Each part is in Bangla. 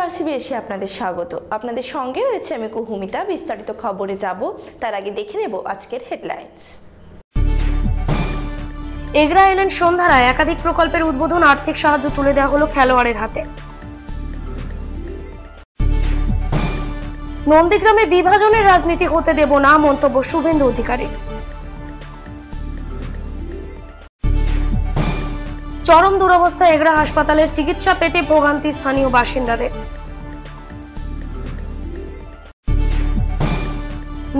আরসিবিএসে আপনাদের স্বাগত। আপনাদের সঙ্গে রয়েছে আমি কুহুমিতা। বিস্তারিত খবরে যাব তার আগে দেখে নেব আজকের হেডলাইন্স। এগরা এলেন সন্ধ্যারায়, একাধিক প্রকল্পের উদ্বোধন, আর্থিক সাহায্য তুলে দেওয়া হলো খেলোয়াড়ের হাতে। নন্দীগ্রামে বিভাজনের রাজনীতি হতে দেব না, মন্তব্য শুভেন্দু অধিকারী। চরম দুরবস্থা এগরা হাসপাতালের, চিকিৎসা পেতে ভোগান্তি স্থানীয় বাসিন্দাদের।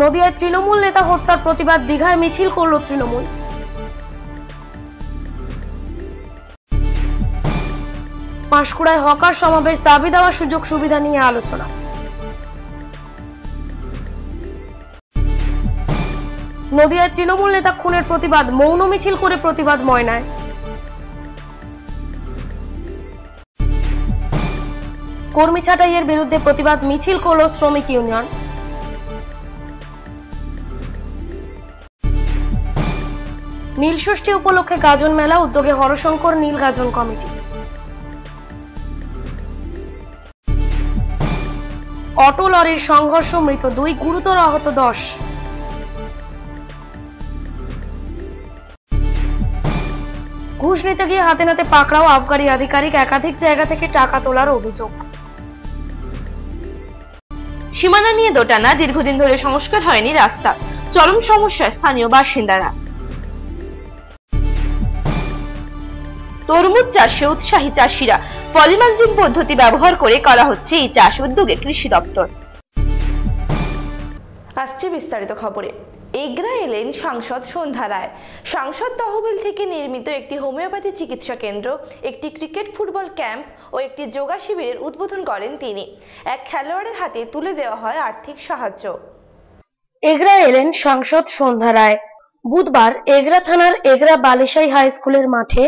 নদিয়ায় তৃণমূল নেতা হত্যার প্রতিবাদ, দীঘায় মিছিল করল তৃণমূল। পাঁশকুড়ায় হকার সমাবেশ, দাবি দেওয়া সুযোগ সুবিধা নিয়ে আলোচনা। নদিয়ায় তৃণমূল নেতা খুনের প্রতিবাদ, মৌন মিছিল করে প্রতিবাদ ময়নায়। কর্মী ছাঁটাইয়ের বিরুদ্ধে প্রতিবাদ মিছিল করল শ্রমিক ইউনিয়ন। নীলষষ্ঠী উপলক্ষে গাজন মেলা, উদ্যোগে হরশঙ্কর নীল গাজন কমিটি। অটো লরির সংঘর্ষ, মৃত 2, গুরুতর আহত 10। ঘুষ নিতে গিয়ে হাতে নাতে পাকড়াও আবগারি আধিকারিক, একাধিক জায়গা থেকে টাকা তোলার অভিযোগ। সীমানা নিয়ে দোটানা, দীর্ঘদিন ধরে সংস্কার হয়নি রাস্তা, চরম সমস্যায় স্থানীয় বাসিন্দারা। তরমুজ চাষে উৎসাহী চাষিরা, পলিমালচিং পদ্ধতি ব্যবহার করে করা হচ্ছে এই চাষ, উদ্যোগে কৃষি দপ্তর। আসছে বিস্তারিত খবরে। এগরা এলেন সাংসদ সন্ধ্যা রায়। সাংসদ তহবিল থেকে নির্মিত একটি হোমিওপ্যাথি চিকিৎসা কেন্দ্র, একটি ক্রিকেট ফুটবল ক্যাম্প ও একটি যোগা শিবিরের উদ্বোধন করেন তিনি। এক খেলোয়াড়ের হাতে তুলে দেওয়া হয় আর্থিক সাহায্য। এগরা এলেন সাংসদ সন্ধ্যা রায়। বুধবার এগরা থানার এগরা বালিশাই হাই স্কুলের মাঠে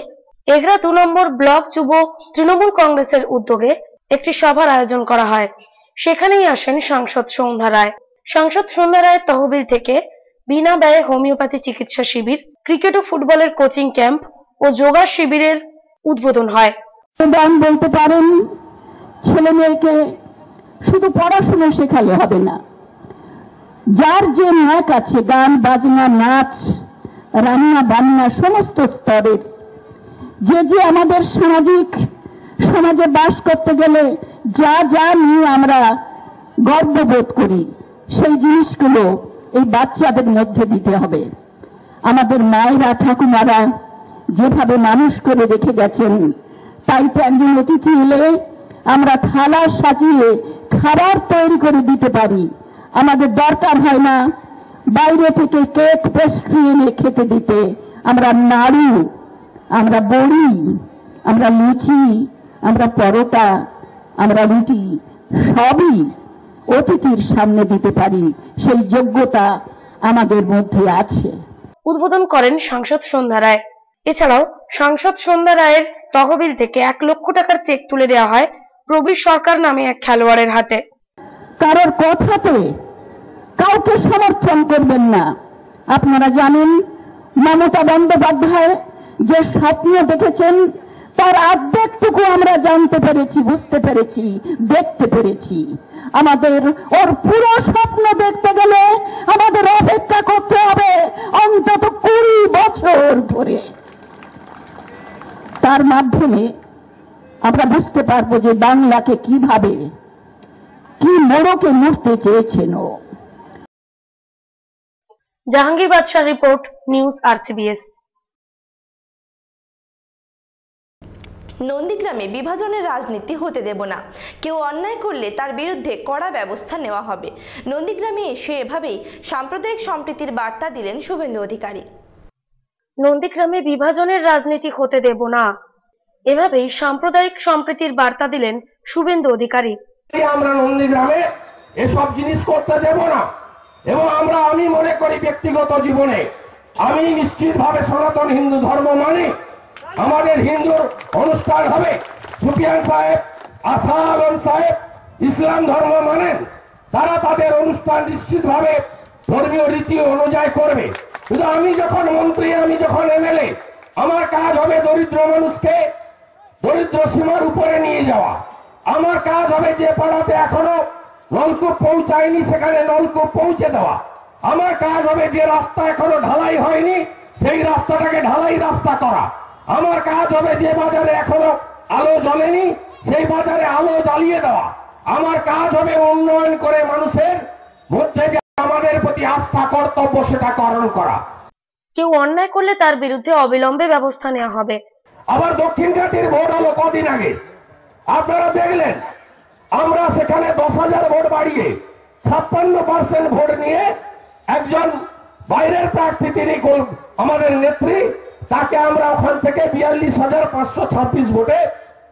এগরা 2 নম্বর ব্লক যুব তৃণমূল কংগ্রেসের উদ্যোগে একটি সভার আয়োজন করা হয়। সেখানেই আসেন সাংসদ সন্ধ্যা রায়। সাংসদ সন্ধ্যা রায়ের তহবিল থেকে বিনা ব্যয়ে হোমিওপ্যাথি চিকিৎসা শিবির, ক্রিকেট ও ফুটবলের কোচিং ক্যাম্প ও যোগা শিবিরের উদ্বোধন হয়। বলতে পারেন, ছেলে মেয়েকে শুধু পড়াশোনা শেখালে হবে না, যার যে ন্যাক আছে, গান বাজনা, নাচ, রান্না বান্না, সমস্ত স্তরের যে আমাদের সমাজে বাস করতে গেলে যা যা নিয়ে আমরা গর্ববোধ করি, সেই জিনিসগুলো এই বাচ্চাদের মধ্যে দিতে হবে। আমাদের মায়েরা, ঠাকুমারা যেভাবে মানুষ করে রেখে গেছেন, তাই তো একজন অতিথি এলে আমরা থালা সাজিয়ে খাবার তৈরি করে দিতে পারি। আমাদের দরকার হয় না বাইরে থেকে কেক পেস্ট্রি এনে খেতে দিতে। আমরা নাড়ু, আমরা বড়ি, আমরা লুচি, আমরা পরোটা, আমরা রুটি সবই অতিথির সামনে দিতে পারি। সেই যোগ্যতা আমাদের মধ্যে আছে। উদ্বোধন করেন সাংসদ সন্ধ্যা রায়। এছাড়াও সাংসদ সন্ধ্যা রায়ের তহবিল থেকে 1 লক্ষ টাকার চেক তুলে দেওয়া হয় প্রবীর সরকার নামে এক খেলোয়াড়ের হাতে। কারোর কথাতে কাউকে সমর্থন করবেন না। আপনারা জানেন, মমতা বন্দ্যোপাধ্যায় যে স্বপ্ন দেখেছেন তার অর্ধেকটুকু আমরা জানতে পেরেছি, বুঝতে পেরেছি, দেখতে পেরেছি। আমাদের ওর পুরো স্বপ্ন দেখতে গেলে আমাদের অপেক্ষা করতে হবে অন্তত 20 বছর ধরে। তার মাধ্যমে আমরা বুঝতে পারবো যে বাংলাকে কিভাবে, কি মোড়কে মুড়তে চেয়েছেন। জাহাঙ্গীর বাদশাহ রিপোর্ট, নিউজ আরসিবিএস। নন্দীগ্রামে বিভাজনের রাজনীতি হতে দেব না, কেউ অন্যায় করলে তার বিরুদ্ধে কড়া ব্যবস্থা নেওয়া হবে। নন্দীগ্রামে এসে এভাবেই সাম্প্রদায়িক সম্প্রীতির বার্তা দিলেন শুভেন্দু অধিকারী। নন্দীগ্রামে বিভাজনের রাজনীতি হতে দেব না, এভাবেই সাম্প্রদায়িক সম্প্রীতির বার্তা দিলেন শুভেন্দু অধিকারী। আমরা নন্দীগ্রামে এসব জিনিস করতে দেব না, এবং আমি মনে করি ব্যক্তিগত জীবনে আমি নিশ্চিতভাবে সনাতন হিন্দু ধর্ম মানি। আমাদের হিন্দুর অনুষ্ঠান হবে, সুফিয়ান সাহেব, আশা আলম সাহেব ইসলাম ধর্ম মানেন, তারা তাদের অনুষ্ঠান নিশ্চিতভাবে ধর্মীয় রীতি অনুযায়ী করবে। কিন্তু আমি যখন মন্ত্রী, আমি যখন এমএলএ, আমার কাজ হবে দরিদ্র মানুষকে দরিদ্র সীমার উপরে নিয়ে যাওয়া। আমার কাজ হবে যে পাড়াতে এখনো নলকূপ পৌঁছায়নি সেখানে নলকূপ পৌঁছে দেওয়া। আমার কাজ হবে যে রাস্তা এখনো ঢালাই হয়নি সেই রাস্তাটাকে ঢালাই রাস্তা করা। আমার কাজ হবে যে বাজারে এখনো আলো জ্বলেনি সেই বাজারে আলো জ্বালিয়ে দেওয়া। আমার কাজ হবে উন্নয়ন করে মানুষের মধ্যে যে আমাদের প্রতি আস্থা কর্তব্য সেটা পালন করা। কেউ অন্যায় করলে তার বিরুদ্ধে অবিলম্বে ব্যবস্থা নেওয়া হবে। আবার দক্ষিণ ঘাটের ভোট হলো কদিন আগে, আপনারা দেখলেন আমরা সেখানে 10,000 ভোট বাড়িয়ে 56% ভোট নিয়ে একজন বাইরের প্রার্থী তিনি আমাদের নেত্রী, তাকে আমরা ওখান থেকে 42,526 ভোটে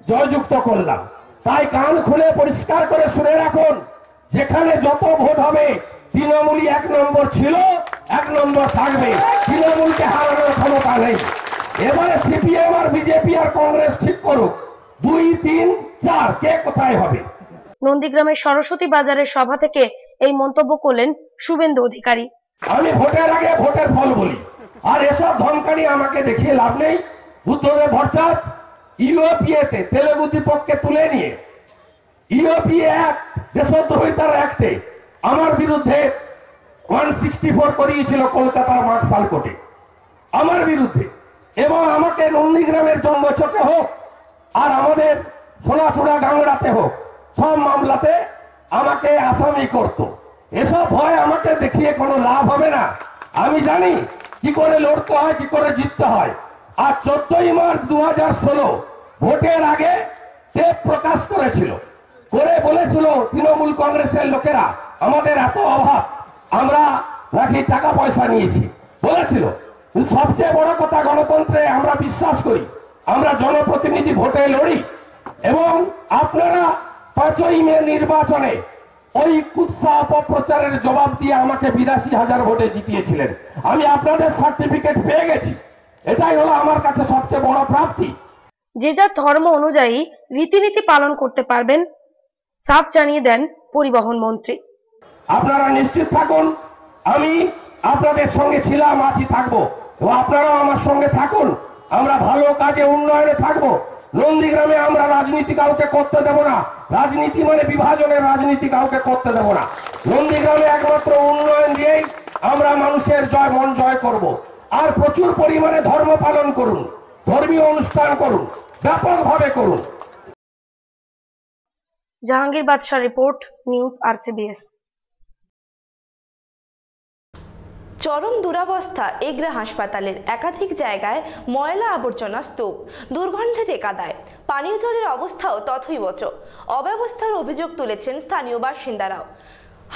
জয়যুক্ত করলাম। তাই কান খুলে পরিষ্কার করে শুনে রাখুন, যেখানে যত ভোট হবে তৃণমূলই 1 নম্বর ছিল, 1 নম্বর থাকবে। তৃণমূলকে হারানোর ক্ষমতা নেই। এবারে সিপিএম আর বিজেপি আর কংগ্রেস ঠিক করুক 2, 3, 4 কে কোথায় হবে। নন্দীগ্রামের সরস্বতী বাজারের সভা থেকে এই মন্তব্য করলেন শুভেন্দু অধিকারী। আমি ভোটের আগে ভোটের ফল বলি, আর এসব ধমকানি আমাকে দেখিয়ে লাভ নেই। উদ্ধবে ভট্টাচ ইউএপিএতে তেলেগু দ্বীপককে তুলে নিয়ে ইউএপিএ অ্যাক্ট দেশদ্রোহিতার অ্যাক্টে আমার বিরুদ্ধে 164 করিয়েছিল কলকাতার মার্শাল কোর্টে আমার বিরুদ্ধে, এবং আমাকে নন্দীগ্রামের জন্মচকে হোক আর আমাদের সোনাচূড়া গাংড়াতে হোক সব মামলাতে আমাকে আসামি করত। এসব ভয় আমাকে দেখিয়ে কোনো লাভ হবে না। আমি জানি কি করে লড়তে হয়, কি করে জিততে হয়। আর 14ই মার্চ 2016 ভোটের আগে টেপ প্রকাশ করেছিল, করে বলেছিল তৃণমূল কংগ্রেসের লোকেরা আমাদের এত অভাব, আমরা নাকি টাকা পয়সা নিয়েছি বলেছিল। সবচেয়ে বড় কথা, গণতন্ত্রে আমরা বিশ্বাস করি, আমরা জনপ্রতিনিধি ভোটে লড়ি, এবং আপনারা 5ই মে নির্বাচনে ওই কুৎসা অপপ্রচারের জবাব দিয়ে আমাকে 82,000 ভোটে জিতিয়েছিলেন। আমি আপনাদের সার্টিফিকেট পেয়ে গেছি, এটাই হলো আমার কাছে সবচেয়ে বড় প্রাপ্তি। যে যার ধর্ম অনুযায়ী রীতিনীতি পালন করতে পারবেন, সাফ জানিয়ে দেন পরিবহন মন্ত্রী। আপনারা নিশ্চিত থাকুন, আমি আপনাদের সঙ্গে ছিলাম, আছি, থাকবো, এবং আপনারাও আমার সঙ্গে থাকুন। আমরা ভালো কাজে উন্নয়নে থাকবো। নন্দীগ্রামে আমরা রাজনীতি কাউকে করতে দেব না। রাজনীতি মানে বিভাজনের রাজনীতি কাউকে করতে দেব না। নন্দীগ্রামে একমাত্র উন্নয়ন দিয়েই আমরা মানুষের মন জয় করব। আর প্রচুর পরিমাণে ধর্ম পালন করুন, ধর্মীয় অনুষ্ঠান করুন, ব্যাপকভাবে করুন। জাহাঙ্গীর বাদশাহ রিপোর্ট, নিউজ RCBS। চরম দুরবস্থা এগরা হাসপাতালের, একাধিক জায়গায় ময়লা আবর্জনা স্তূপ, দুর্গন্ধে কাদায়, পানীয় জলের অবস্থাও তথৈবচ। অব্যবস্থার অভিযোগ তুলেছেন স্থানীয় বাসিন্দারাও।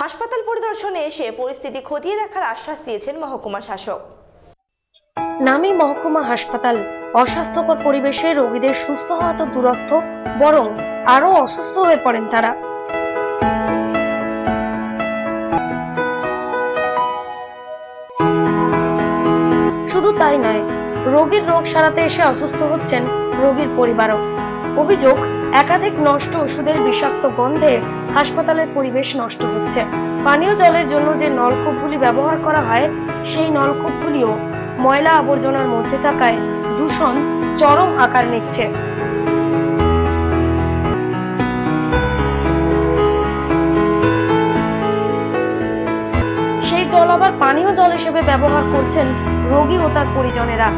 হাসপাতাল পরিদর্শনে এসে পরিস্থিতি খতিয়ে দেখার আশ্বাস দিয়েছেন মহকুমা শাসক। নামী মহকুমা হাসপাতাল, অস্বাস্থ্যকর পরিবেশে রোগীদের সুস্থ হওয়া তো দুরস্থ, বরং আরো অসুস্থ হয়ে পড়েন তারা। শুধু তাই নয়, রোগীর রোগ সারাতে এসে অসুস্থ হচ্ছেন রোগীর পরিবারও। অভিযোগ, একাধিক নষ্ট ওষুধের বিষাক্ত গন্ধে হাসপাতালের পরিবেশ নষ্ট হচ্ছে। পানীয় জলের জন্য যে নলকূপগুলি ব্যবহার করা হয় সেই নলকূপগুলিও ময়লা আবর্জনার মধ্যে থাকায় দূষণ চরম আকার নিচ্ছে। সেই জল আবার পানীয় জল হিসেবে ব্যবহার করছেন রোগী ও তার পরিজনেরা।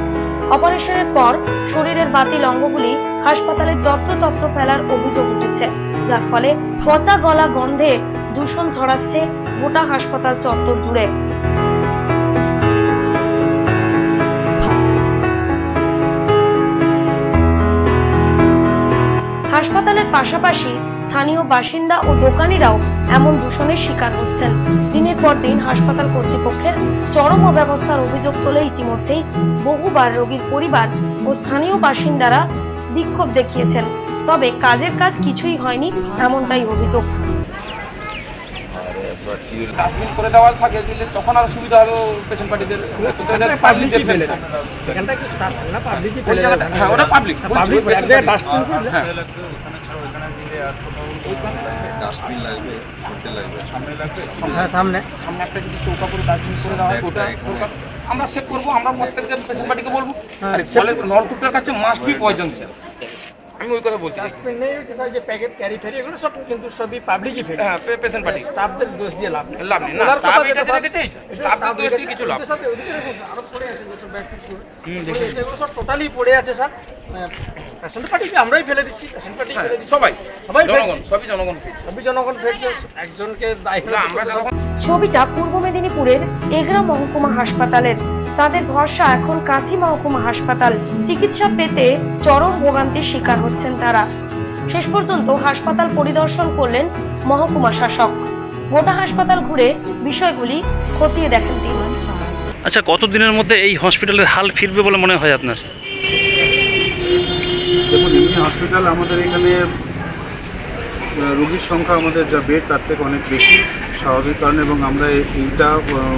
অপারেশনের পর শরীরের বাতিল অঙ্গগুলি হাসপাতালে যত্রতত্র ফেলার অভিযোগ উঠেছে, যার ফলে পচা গলা গন্ধে দূষণ ছড়াচ্ছে গোটা হাসপাতাল চত্বর জুড়ে। হাসপাতালের পাশাপাশি স্থানীয় বাসিন্দা ও দোকানিরাও এমন দূষণের শিকার হচ্ছেন। দিনের পর দিন হাসপাতাল কর্তৃপক্ষের চরম অব্যবস্থার অভিযোগ তোলে ইতিমধ্যেই বহুবার রোগীর পরিবার ও স্থানীয় বাসিন্দারা বিক্ষোভ দেখিয়েছেন, তবে কাজের কাজ কিছুই হয়নি এমনটাই অভিযোগ। ডাস্টবিন করে দেওয়া থাকে, দিলে তখন আর সুবিধা হলো পেশেন্ট পার্টিদের। পাবলিকই ফেলে দেয়, সেখানটায় কি স্টাফ না, পাবলিকই ফেলে দেয়। হ্যাঁ, ওটা পাবলিক এক জায়গায় ডাস্টবিন। হ্যাঁ, ডাস্টবিন লাগবে, হোটেল লাগবে, সামনে লাগবে। হ্যাঁ, সামনে একটা যদি চৌকা করে ডাস্টবিন করে দেওয়া হয়, ওটা আমরা সেভ করবো। আমরা প্রত্যেকটা পেশেন্ট পার্টিকে বলবো, নলকূপটার কাছে মাস্ট বি পয়জন স্যার। আমি ওই কথা বলছি। ডাস্টবিন নেই হচ্ছে স্যার, যে প্যাকেট ক্যারি ফেরি এগুলো সব কিন্তু সবই পাবলিকই ফেলে। হ্যাঁ, পেশেন্ট পার্টি স্টাফদের দোষ দিয়ে লাভ নেই। লাভ নেই না, ওনার স্টাফ কথা এটা যেটা রেখেছে, স্টাফদের দোষ দিয়ে কিছু লাভ নেই। সাথে ওদিকে দেখুন আরো পড়ে আছে, যেসব ব্যাগ এগুলো সব টোটালি পড়ে আছে স্যার। পেশেন্ট পার্টিকে আমরাই ফেলে দিচ্ছি, পেশেন্ট পার্টি ফেলে দিচ্ছি, সবাই সবাই জনগণ, ফেলছে, সবই জনগণ ফেলছে। সবই জনগণ ফেলছে। একজনকে দায়ী না, আমরা যখন ছবিটা পূর্ব মেদিনীপুরের এগরা মহকুমা হাসপাতালের। তাদের ভরসা এখন কাঁথি মহকুমা হাসপাতাল। চিকিৎসা পেতে চরম ভোগান্তির শিকার হচ্ছেন তারা। শেষ পর্যন্ত হাসপাতাল পরিদর্শন করলেন মহকুমা শাসক। গোটা হাসপাতাল ঘুরে বিষয়গুলি খতিয়ে দেখেন তিনি। আচ্ছা, কতদিনের মধ্যে এই হসপিটালের হাল ফিরবে বলে মনে হয় আপনার? দেখুন, এমনি হসপিটাল আমাদের এখানে রোগীর সংখ্যা আমাদের যা বেড তার থেকে অনেক বেশি, স্বাভাবিক কারণে, এবং আমরা এইটা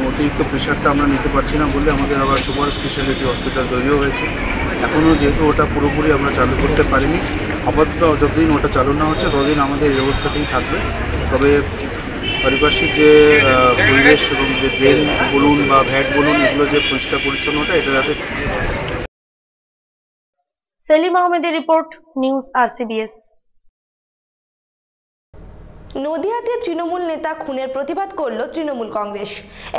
অতিরিক্ত প্রেশারটা আমরা নিতে পারছি না বলে আমাদের আবার সুপার স্পেশালিটি হসপিটাল তৈরিও হয়েছে। এখনও যেহেতু ওটা পুরোপুরি আমরা চালু করতে পারিনি, আপাতত যতদিন ওটা চালু না হচ্ছে ততদিন আমাদের এই অবস্থাতেই থাকবে। তবে পারিপার্শ্বিক যে পরিবেশ এবং যে ড্রেন বলুন বা ভ্যাট বলুন, এগুলো যে পরিষ্কার পরিচ্ছন্নতা, এটা যাতে। সেলিম আহমেদের রিপোর্ট, নিউজ RCBS। নদিয়াতে তৃণমূল নেতা খুনের প্রতিবাদ করল তৃণমূল কংগ্রেস।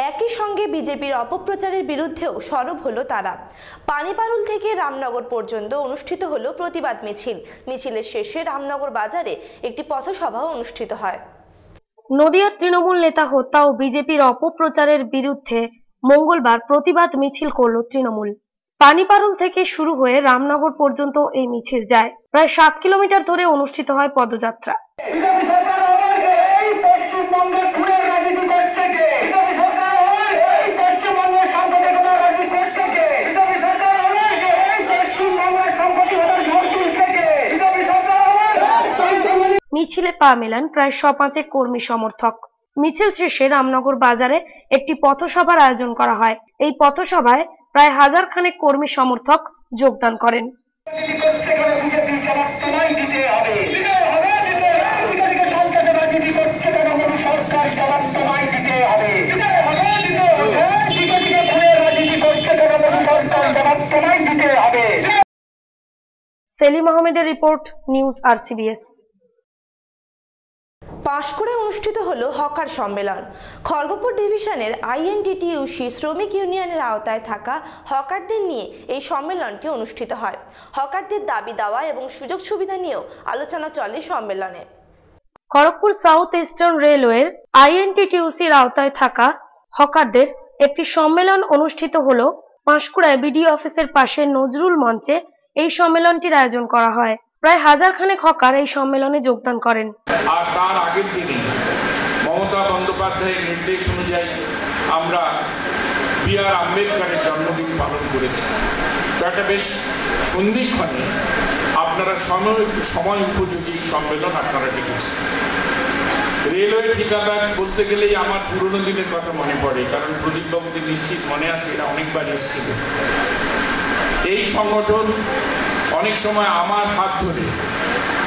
একই সঙ্গে বিজেপির অপপ্রচারের বিরুদ্ধেও সরব হলো তারা। পানিপারুল থেকে রামনগর পর্যন্ত অনুষ্ঠিত হলো প্রতিবাদ মিছিল। মিছিলের শেষে রামনগর বাজারে একটি পথসভাও অনুষ্ঠিত হয়। নদিয়ার তৃণমূল নেতা হত্যা ও বিজেপির অপপ্রচারের বিরুদ্ধে মঙ্গলবার প্রতিবাদ মিছিল করল তৃণমূল। পানিপারুল থেকে শুরু হয়ে রামনগর পর্যন্ত এই মিছিল যায়। প্রায় 7 কিলোমিটার ধরে অনুষ্ঠিত হয় পদযাত্রা। মিছিলে পা মেলান প্রায় 105 কর্মী সমর্থক। মিছিল শেষে রামনগর বাজারে একটি পথসভার আয়োজন করা হয়। এই পথসভায় প্রায় 1000 খানেক কর্মী সমর্থক যোগদান করেন। সেলিম আহমেদের রিপোর্ট, নিউজ RCBS। পাঁশকুড়ায় অনুষ্ঠিত হলো হকার সম্মেলন। খড়গপুর ডিভিশনের INTTUC শ্রমিক ইউনিয়নের আওতায় থাকা হকারদের নিয়ে এই সম্মেলনটি অনুষ্ঠিত হয়। হকারদের দাবি দাওয়া এবং সুযোগ সুবিধা নিয়েও আলোচনা চলে সম্মেলনে। খড়গপুর সাউথ ইস্টার্ন রেলওয়ের INTTUCর আওতায় থাকা হকারদের একটি সম্মেলন অনুষ্ঠিত হলো। পাঁশকুড়ায় বিডিও অফিসের পাশে নজরুল মঞ্চে এই সম্মেলনটির আয়োজন করা হয়। প্রায় 1000 খানেক হকার এই সম্মেলনে যোগদান করেন। আর তার আগের দিনে মমতা বন্দ্যোপাধ্যায়ের নির্দেশ অনুযায়ী আমরা B.R. আম্বেদকরের জন্মদিন পালন করেছি। তো একটা বেশ সন্ধিক্ষণে আপনারা সময় উপযোগী সম্মেলন আপনারা ডেকেছেন। রেলওয়ে ঠিকাদার বলতে গেলেই আমার পুরনো দিনের কথা মনে পড়ে, কারণ প্রদীপবাবুকে নিশ্চিত মনে আছে, এরা অনেকবার এসেছিল। এই সংগঠন অনেক সময় আমার হাত ধরে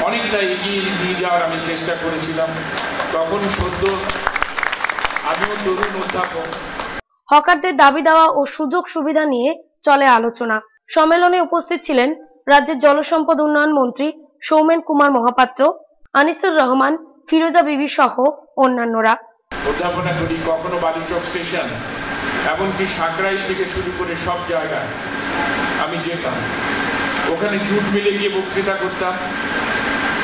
অনেকটা এগিয়ে নিয়ে যাওয়ার আমি চেষ্টা করেছিলাম। তখন সদ্য আমিও তরুণ অধ্যাপক। হকারদের দাবি দেওয়া ও সুযোগ সুবিধা নিয়ে চলে আলোচনা। সম্মেলনে উপস্থিত ছিলেন রাজ্যের জলসম্পদ উন্নয়ন মন্ত্রী সৌমেন কুমার মহাপাত্র, আনিসুর রহমান, ফিরোজা বিবি সহ অন্যান্যরা। অধ্যাপনা করি, কখনো বালিচক স্টেশন, এমনকি সাঁকরাইল থেকে শুরু করে সব জায়গায় আমি যেতাম। ওখানে জুট মিলে গিয়ে বক্তৃতা করতাম।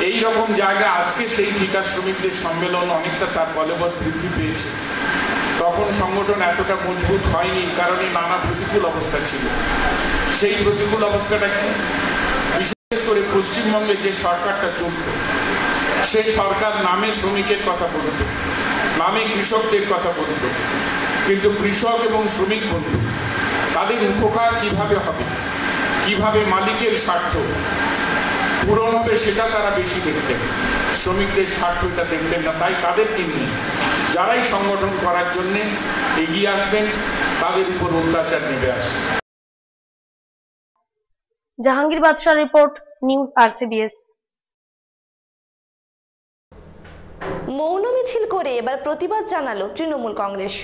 এই রকম জায়গা আজকে সেই ঠিকা শ্রমিকদের সম্মেলন অনেকটা তার বলবৎ বৃদ্ধি পেয়েছে। তখন সংগঠন এতটা মজবুত হয়নি, কারণ নানা প্রতিকূল অবস্থা ছিল। সেই প্রতিকূল অবস্থাটা কি, বিশেষ করে পশ্চিমবঙ্গে যে সরকারটা চলত, সেই সরকার নামে শ্রমিকের কথা বলত, নামে কৃষকদের কথা বলত, কিন্তু কৃষক এবং শ্রমিক বন্ধু তাদের উপকার কিভাবে হবে, কিভাবে মালিকের স্বার্থ পূরণ হবে সেটা তারা বেশি দেখতেন, শ্রমিকদের স্বার্থ এটা দেখতেন না। তাই তাদেরকে নিয়ে যারাই সংগঠন করার জন্য এগিয়ে আসতেন তাদের উপর অত্যাচার নেমে আসে। জাহাঙ্গীর বাদশাহ রিপোর্ট, নিউজ RCBS। মৌন মিছিল করে এবার প্রতিবাদ জানালো তৃণমূল কংগ্রেস।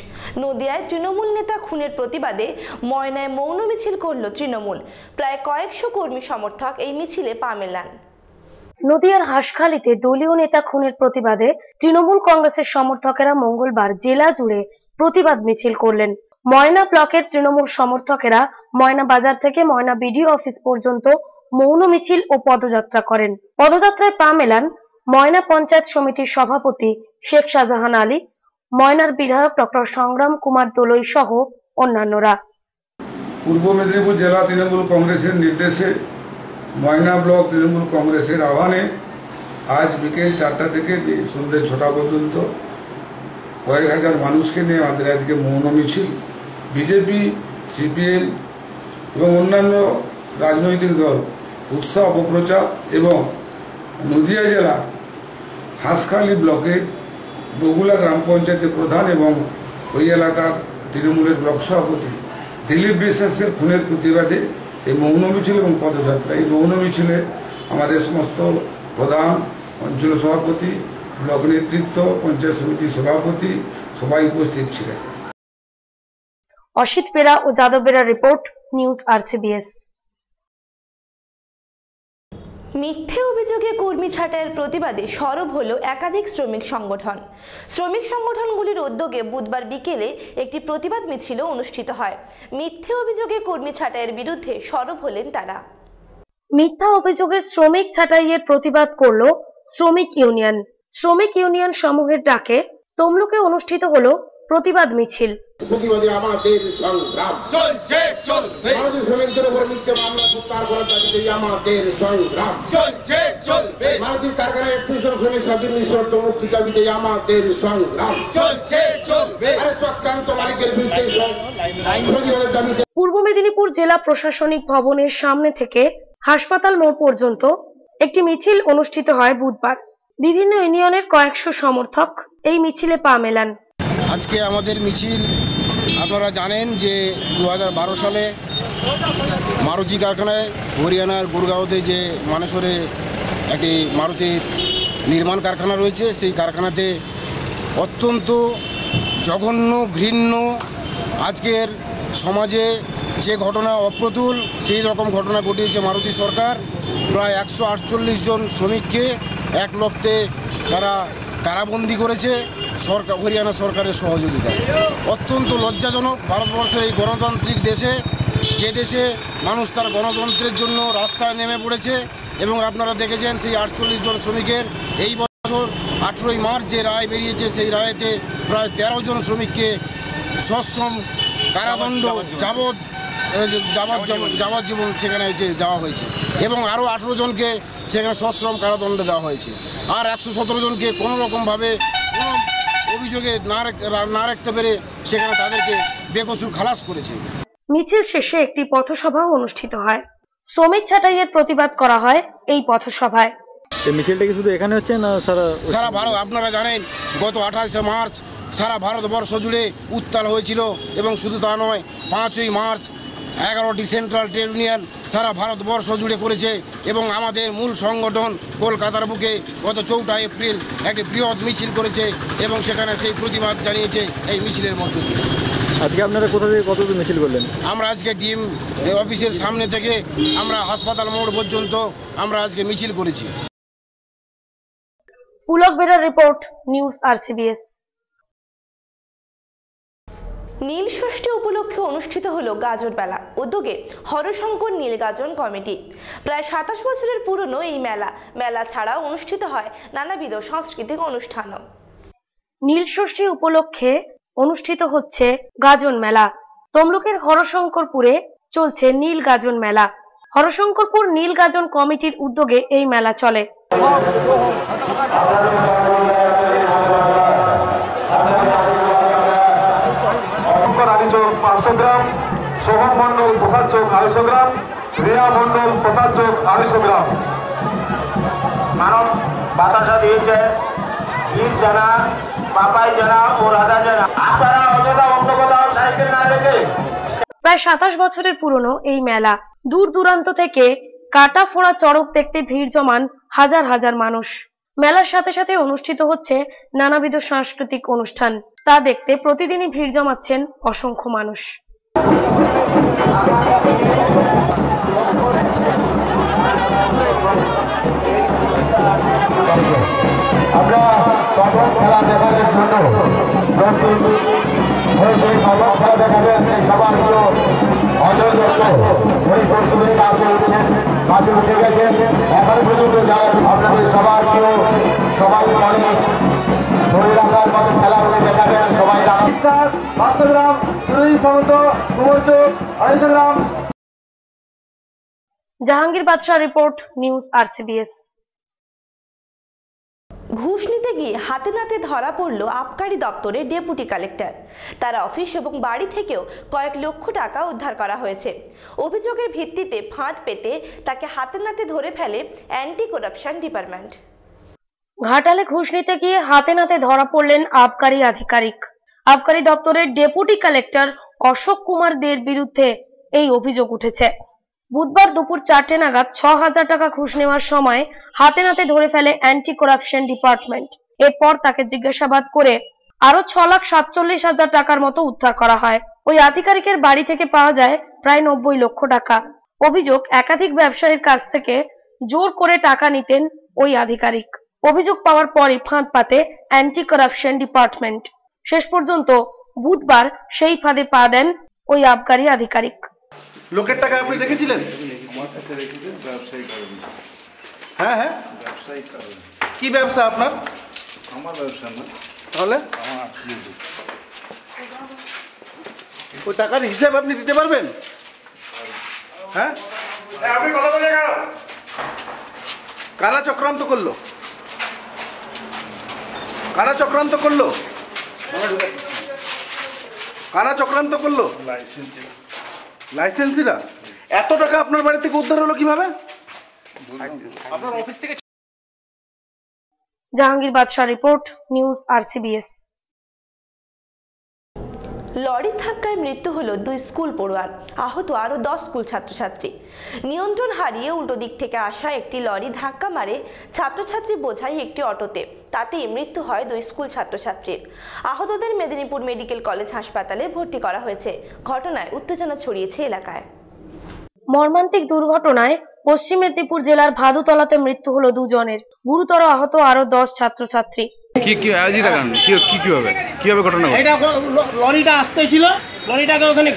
নদিয়ায় তৃণমূল নেতা খুনের প্রতিবাদে ময়নায় মৌন মিছিল করল তৃণমূল। প্রায় কয়েকশো কর্মী সমর্থক এই মিছিলে পা মেলান। নদিয়ার হাঁসখালিতে দলীয় নেতা খুনের প্রতিবাদে তৃণমূল কংগ্রেসের সমর্থকেরা মঙ্গলবার জেলা জুড়ে প্রতিবাদ মিছিল করলেন। ময়না ব্লকের তৃণমূল সমর্থকেরা ময়না বাজার থেকে ময়না বিডিও অফিস পর্যন্ত মৌন মিছিল ও পদযাত্রা করেন। পদযাত্রায় পা মেলান ময়না পঞ্চায়েত সমিতির সভাপতি শেখ শাহজাহান আলী, ময়নার বিধায়ক ডক্টর সংগ্রাম কুমার দোলই সহ অন্যান্যরা। পূর্ব মেদিনীপুর জেলা তৃণমূল কংগ্রেসের নির্দেশে ময়না ব্লক তৃণমূল কংগ্রেসের আহ্বানে আজ বিকেল 4টা থেকে সন্ধ্যে 6টা পর্যন্ত কয়েক হাজার মানুষকে নিয়ে আমাদের আজকে মৌন মিছিল। বিজেপি, সিপিএম এবং অন্যান্য রাজনৈতিক দল উৎসাহ অপপ্রচার এবং নদিয়া জেলার হাঁসখালি ব্লকের বগুলা গ্রাম পঞ্চায়েতের প্রধান এবং ওই এলাকার তৃণমূলের ব্লক সভাপতি দিলীপ বিশ্বাসের খুনের প্রতিবাদে এই মৌন মিছিল এবং পদযাত্রা। এই মৌন মিছিলে আমাদের সমস্ত প্রধান, অঞ্চল সভাপতি, ব্লক নেতৃত্ব, পঞ্চায়েত সমিতির সভাপতি সবাই উপস্থিত ছিলেন। অসিত বেরা ও যাদব বেরার রিপোর্ট, নিউজ RCBS। মিথ্যে অভিযোগে কর্মী ছাঁটাইয়ের প্রতিবাদে সরব হলো একাধিক শ্রমিক সংগঠন। শ্রমিক সংগঠনগুলির উদ্যোগে বুধবার বিকেলে একটি প্রতিবাদ মিছিল অনুষ্ঠিত হয়। মিথ্যে অভিযোগে কর্মী ছাঁটাইয়ের বিরুদ্ধে সরব হলেন তারা। মিথ্যা অভিযোগে শ্রমিক ছাঁটাইয়ের প্রতিবাদ করল শ্রমিক ইউনিয়ন। শ্রমিক ইউনিয়ন সমূহের ডাকে তমলুকে অনুষ্ঠিত হলো প্রতিবাদ মিছিল। প্রতিবাদী আমাদের সংগ্রাম চলছে চলবে, ভারতীয় শ্রমিকদের উপর মিথ্যে মামলা প্রত্যাহার করার দাবিতে আমাদের সংগ্রাম চলছে চলবে, ভারতীয় কারখানায় 31 জন শ্রমিক স্বাধীন নিঃশর্ত মুক্তির দাবিতে আমাদের সংগ্রাম চলছে চলবে, আরে চক্রান্ত মালিকের বিরুদ্ধে প্রতিবাদের দাবিতে। পূর্ব মেদিনীপুর জেলা প্রশাসনিক ভবনের সামনে থেকে হাসপাতাল মোড় পর্যন্ত একটি মিছিল অনুষ্ঠিত হয় বুধবার। বিভিন্ন ইউনিয়নের কয়েকশো সমর্থক এই মিছিলে পা মেলান। আজকে আমাদের মিছিল, আপনারা জানেন যে 2012 সালে মারুতি কারখানায় হরিয়ানার গুরগাঁওতে যে মানেশ্বরে একটি মারুতির নির্মাণ কারখানা রয়েছে, সেই কারখানাতে অত্যন্ত জঘন্য, ঘৃণ্য, আজকের সমাজে যে ঘটনা অপ্রতুল সেই রকম ঘটনা ঘটিয়েছে মারুতি সরকার। প্রায় 148 জন শ্রমিককে এক লপ্তে তারা কারাবন্দি করেছে সরকার, হরিয়ানা সরকারের সহযোগিতায়। অত্যন্ত লজ্জাজনক। ভারতবর্ষের এই গণতান্ত্রিক দেশে, যে দেশে মানুষ তার গণতন্ত্রের জন্য রাস্তায় নেমে পড়েছে, এবং আপনারা দেখেছেন সেই 48 জন শ্রমিকের এই বছর 18ই মার্চ যে রায় বেরিয়েছে, সেই রায়েতে প্রায় 13 জন শ্রমিককে সশ্রম কারাদণ্ড যাবজ্জীবন সেখানে দেওয়া হয়েছে, এবং আরও 18 জনকে সেখানে সশ্রম কারাদণ্ড দেওয়া হয়েছে। আর 117 জনকে কোনো রকমভাবে কোনো অভিযোগে না রাখতে পেরে সেখানে তাদেরকে বেকসুর খালাস করেছে। মিছিল শেষে একটি পথসভা অনুষ্ঠিত হয়। শ্রমিক ছাঁটাইয়ের প্রতিবাদ করা হয় এই পথসভায়। এই মিছিলটা কি শুধু এখানে হচ্ছে না সারা ভারত? আপনারা জানেন গত 28শে মার্চ সারা ভারতবর্ষ জুড়ে উত্তাল হয়েছিল, এবং শুধু তা নয়, 5ই মার্চ 11টি সেন্ট্রাল ট্রেড ইউনিয়ন সারা ভারতবর্ষ জুড়ে করেছে, এবং আমাদের মূল সংগঠন কলকাতার বুকে গত 4 এপ্রিল একটি বৃহৎ মিছিল করেছে, এবং সেখানে সেই প্রতিবাদ জানিয়েছে এই মিছিলের মধ্য দিয়ে। আজকে আপনারা কোথা থেকে কত দূর মিছিল করলেন? আমরা আজকে ডিএম অফিসের সামনে থেকে আমরা হাসপাতাল মোড় পর্যন্ত আমরা আজকে মিছিল করেছি। পুলক বেরার report, news RCBS। Nil Shashthi উপলক্ষে অনুষ্ঠিত হলো গাজন মেলা। উদ্যোগে হরশঙ্কর নীল গাজন কমিটি। প্রায় 27 বছরের পুরনো এই মেলা ছাড়াও অনুষ্ঠিত হয় নানাবিধ সাংস্কৃতিক অনুষ্ঠানও। নীল ষষ্ঠী উপলক্ষে অনুষ্ঠিত হচ্ছে গাজন মেলা। তমলুকের হরশঙ্করপুরে চলছে নীল গাজন মেলা। হরশঙ্করপুর নীল গাজন কমিটির উদ্যোগে এই মেলা চলে। সোহম মন্ডল প্রসাদ চোখ 250 গ্রাম, রিয়া মন্ডল প্রসাদ চোখ 250 গ্রাম। মানব বাতাসা দিয়েছে ঈদ জানা, পাপাই জানা ও রাজা জানা। আপনারা অযথা অন্য কোথাও সাইকেল না রেখে। প্রায় 27 বছরের পুরনো এই মেলা। দূর দূরান্ত থেকে কাটা ফোড়া চড়ক দেখতে ভিড় জমান হাজার হাজার মানুষ। মেলার সাথে সাথে অনুষ্ঠিত হচ্ছে নানাবিধ সাংস্কৃতিক অনুষ্ঠান। তা দেখতে প্রতিদিনই ভিড় জমাচ্ছেন অসংখ্য মানুষ। থেকে আমরা কখন খেলা দেখানোর জন্য প্রস্তুত হয়েছে। কখন খেলা দেখাবেন সেই সবার প্রিয় অজয় দত্ত উনি প্রস্তুতির কাছে উঠে গেছেন। এখন পর্যন্ত যারা আপনাদের সবার প্রিয় সবাই মনে ধরে রাখার মতো খেলা উনি দেখাবেন। সবাই বাস্তবরাম সমুদ্র কুমোরচুক আড়াইশোগ্রাম। জাহাঙ্গীর বাদশাহ রিপোর্ট, নিউজ RCBS। ঘুষ নিতে গিয়ে হাতে নাতে ধরা পড়ল আবকারি দপ্তরের ডেপুটি কালেক্টর। তার অফিস এবং বাড়ি থেকেও কয়েক লক্ষ টাকা উদ্ধার করা হয়েছে। অভিযোগের ভিত্তিতে ফাঁদ পেতে তাকে হাতে নাতে ধরে ফেলে অ্যান্টি করাপশন ডিপার্টমেন্ট। ঘাটালে ঘুষ নিতে গিয়ে হাতে নাতে ধরা পড়লেন আবকারি আধিকারিক। আবকারি দপ্তরের ডেপুটি কালেক্টর অশোক কুমার দের বিরুদ্ধে এই অভিযোগ উঠেছে। বুধবার দুপুর 4টে নাগাদ 6,000 টাকা ঘুষ নেওয়ার সময় হাতে নাতে ধরে ফেলে অ্যান্টি করাপশন ডিপার্টমেন্ট। এরপর তাকে জিজ্ঞাসাবাদ করে আরো 6,47,000 টাকার মতো উদ্ধার করা হয়। ওই আধিকারিকের বাড়ি থেকে পাওয়া যায় প্রায় 90 লক্ষ টাকা। অভিযোগ, একাধিক ব্যবসায়ীর কাছ থেকে জোর করে টাকা নিতেন ওই আধিকারিক। অভিযোগ পাওয়ার পরই ফাঁদ পাতে অ্যান্টি করাপশন ডিপার্টমেন্ট। শেষ পর্যন্ত বুধবার সেই ফাঁদে পা দেন ওই আবকারি আধিকারিক। লোকের টাকা আপনি রেখেছিলেন? আমার কাছে রেখেছেন ব্যবসায়িক কারণে। হ্যাঁ হ্যাঁ, ব্যবসায়িক কারণে। কি ব্যবসা আপনার? আমার ব্যবসা না, তাহলে আমার আত্মীয়। ওই টাকার হিসাব আপনি দিতে পারবেন? হ্যাঁ, আপনি কথা বলে গেল কারা চক্রান্ত করলো? কারা চক্রান্ত করলো? কারা চক্রান্ত করলো? লাইসেন্সিরা। এত টাকা আপনার বাড়ি থেকে উদ্ধার হলো কিভাবে? আপনার অফিস থেকে। জাহাঙ্গীর বাদশাহ রিপোর্ট, নিউজ RCBS। লরির ধাক্কায় মৃত্যু হলো 2 স্কুল পড়ুয়ার, আহত আরো 10 স্কুল ছাত্রছাত্রী। নিয়ন্ত্রণ হারিয়ে উল্টো দিক থেকে আসা একটি লরি ধাক্কা মারে ছাত্রছাত্রী বোঝাই একটি অটোতে। তাতেই মৃত্যু হয় 2 স্কুল ছাত্রছাত্রীর। আহতদের মেদিনীপুর মেডিকেল কলেজ হাসপাতালে ভর্তি করা হয়েছে। ঘটনায় উত্তেজনা ছড়িয়েছে এলাকায়। মর্মান্তিক দুর্ঘটনায় পশ্চিম মেদিনীপুর জেলার ভাদুতলাতে মৃত্যু হলো 2 জনের, গুরুতর আহত আরো 10 ছাত্রছাত্রী। কিভাবে ঘটনা? এটা লরিটা আসতেছিল, লরিটাকে ওখানে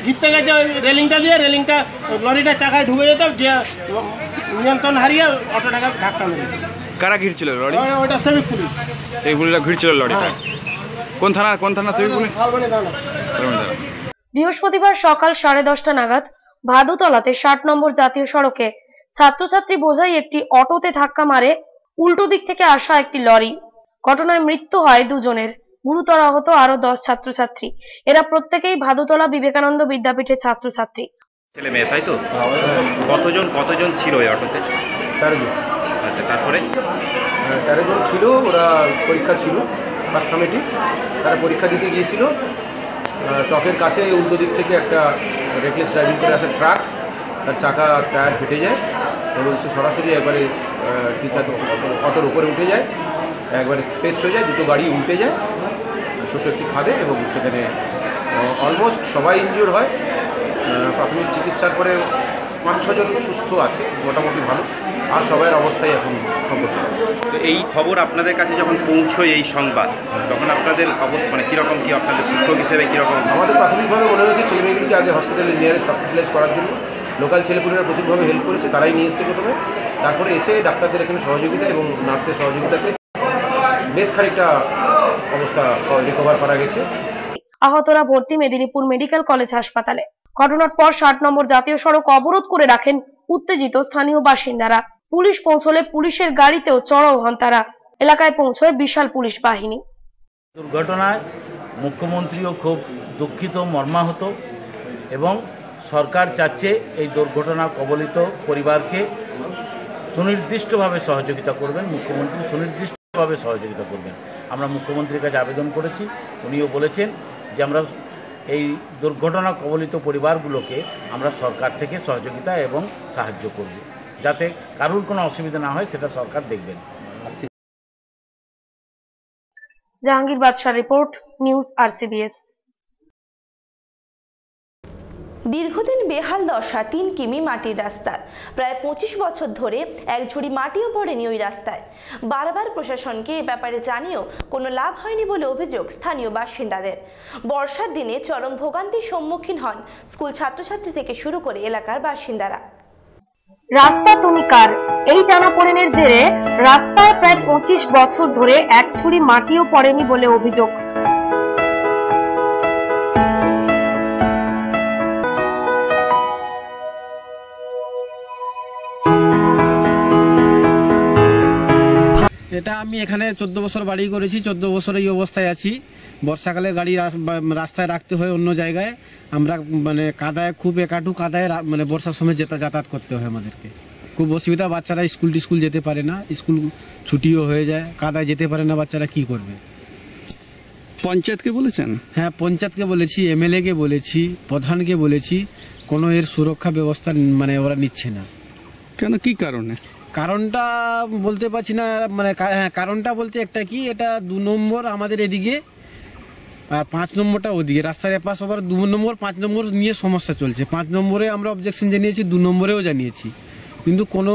ঘিরতে গেছে রেলিংটা দিয়ে, রেলিংটা লরিটা চাকায় ঢুকে যেত, নিয়ন্ত্রণ হারিয়ে অটোটাকে ধাক্কা মেরেছে। কারা ঘিরছিল লরি? ওটা সিভিক পুলিশ। এই পুলিশরা ঘিরছিল লরিটা? কোন থানা সিভিক পুলিশ? বৃহস্পতিবার সকাল 10:30 নাগাদ ভাদুতলাতে 60 নম্বর জাতীয় সড়কে ছাত্রছাত্রী বোঝাই একটি অটোতে ধাক্কা মারে উল্টো দিক থেকে আসা একটি লরি। ঘটনায় মৃত্যু হয় 2 জনের, গুরুতর আহত আরো 10 ছাত্রছাত্রী। এরা প্রত্যেকেই ভাদুতলা বিবেকানন্দ বিদ্যাপীঠের ছাত্রছাত্রী। ছেলে মেয়ে, তাই তো? কতজন ছিল এই অটোতে? 13 জন। আচ্ছা, তারপরে? 13 জন ছিল। ওরা পরীক্ষা ছিল ফার্স্ট সামেটিভ, তারা পরীক্ষা দিতে গিয়েছিল। চকের কাছে উল্টো দিক থেকে একটা রেকলেস ড্রাইভিং করে আসা ট্রাক, তার চাকা টায়ার ফেটে যায় এবং সে সরাসরি একবারে টিচার অটোর উপরে উঠে যায়, একবারে স্পেস্ট হয়ে যায়, দুটো গাড়ি উল্টে যায় ছোট একটি খাদে এবং সেখানে অলমোস্ট সবাই ইনজিওর হয়। প্রাথমিক চিকিৎসার পরে 5-6 জন সুস্থ আছে, মোটামুটি ভালো, আর সবার অবস্থাই এখন সম্পর্কে। তো এই খবর আপনাদের কাছে যখন পৌঁছয়, এই সংবাদ, তখন আপনাদের মানে কীরকম, কি আপনাদের শিক্ষক হিসেবে কীরকম? আমাদের প্রাথমিকভাবে মনে হয়েছে ছেলেমেয়েগুলিকে আগে হসপিটালে নিয়ারেস্ট হসপিটালাইজ করার জন্য লোকাল ছেলেপুলেরা প্রচুরভাবে হেল্প করেছে, তারাই নিয়ে এসছে প্রথমে। তারপরে এসে ডাক্তারদের এখানে সহযোগিতা এবং নার্সদের সহযোগিতাতে বেশ খানিকটা অবস্থা রিকভার করা গেছে। আহতরা ভর্তি মেদিনীপুর মেডিকেল কলেজ হাসপাতালে। ঘটনার পর 60 নম্বর জাতীয় সড়ক অবরোধ করে রাখেন উত্তেজিত স্থানীয় বাসিন্দারা। পুলিশ পৌঁছলে পুলিশের গাড়িতেও চড়াও হন তারা। এলাকায় পৌঁছয় বিশাল পুলিশ বাহিনী। দুর্ঘটনায় মুখ্যমন্ত্রীও খুব দুঃখিত, মর্মাহত, এবং সরকার চাচ্ছে এই দুর্ঘটনা কবলিত পরিবারকে সুনির্দিষ্টভাবে সহযোগিতা করবেন। মুখ্যমন্ত্রী সুনির্দিষ্টভাবে সহযোগিতা করবেন। আমরা মুখ্যমন্ত্রীর কাছে আবেদন করেছি, উনিও বলেছেন যে আমরা এই দুর্ঘটনা কবলিত পরিবারগুলোকে আমরা সরকার থেকে সহযোগিতা এবং সাহায্য করব, যাতে কারোর কোনো অসুবিধা না হয় সেটা সরকার দেখবেন। জাহাঙ্গীর বাদশাহ রিপোর্ট, নিউজ RCBS। দীর্ঘদিন বেহাল দশা 3 কিমি মাটির রাস্তার। প্রায় 25 বছর ধরে এক ঝুড়ি মাটিও পড়েনি ওই রাস্তায়। বারবার প্রশাসনকে এ ব্যাপারে জানিয়েও কোনো লাভ হয়নি বলে অভিযোগ স্থানীয় বাসিন্দাদের। বর্ষার দিনে চরম ভোগান্তির সম্মুখীন হন স্কুল ছাত্রছাত্রী থেকে শুরু করে এলাকার বাসিন্দারা। রাস্তা তুমি কার, এই টানাপোড়েনের জেরে রাস্তায় প্রায় 25 বছর ধরে এক ঝুড়ি মাটিও পড়েনি বলে অভিযোগ। এটা আমি এখানে 14 বছর বাড়ি করেছি, 14 বছর এই অবস্থায় আছি। বর্ষাকালে গাড়ি রাস্তায় রাখতে হয় অন্য জায়গায়। আমরা মানে কাদায়, খুব একাটু কাদায় মানে বর্ষার সময় যাতায়াত করতে হয় আমাদেরকে। খুব অসুবিধা, বাচ্চারা স্কুল যেতে পারে না, স্কুল ছুটিও হয়ে যায়, কাদায় যেতে পারে না, বাচ্চারা কি করবে। পঞ্চায়েতকে বলেছেন? হ্যাঁ, পঞ্চায়েতকে বলেছি, এমএলএ কে বলেছি, প্রধানকে বলেছি, কোনো এর সুরক্ষা ব্যবস্থা মানে ওরা নিচ্ছে না। কেন, কি কারণে? কারণটা বলতে পারছি না, মানে হ্যাঁ, কারণটা বলতে একটা কি, এটা 2 নম্বর আমাদের এদিকে আর 5 নম্বরটা ওদিকে, রাস্তার এপাশ আবার 2 নম্বর 5 নম্বর নিয়ে সমস্যা চলছে। 5 নম্বরে আমরা অবজেকশন জানিয়েছি, 2 নম্বরেও জানিয়েছি, কিন্তু কোনো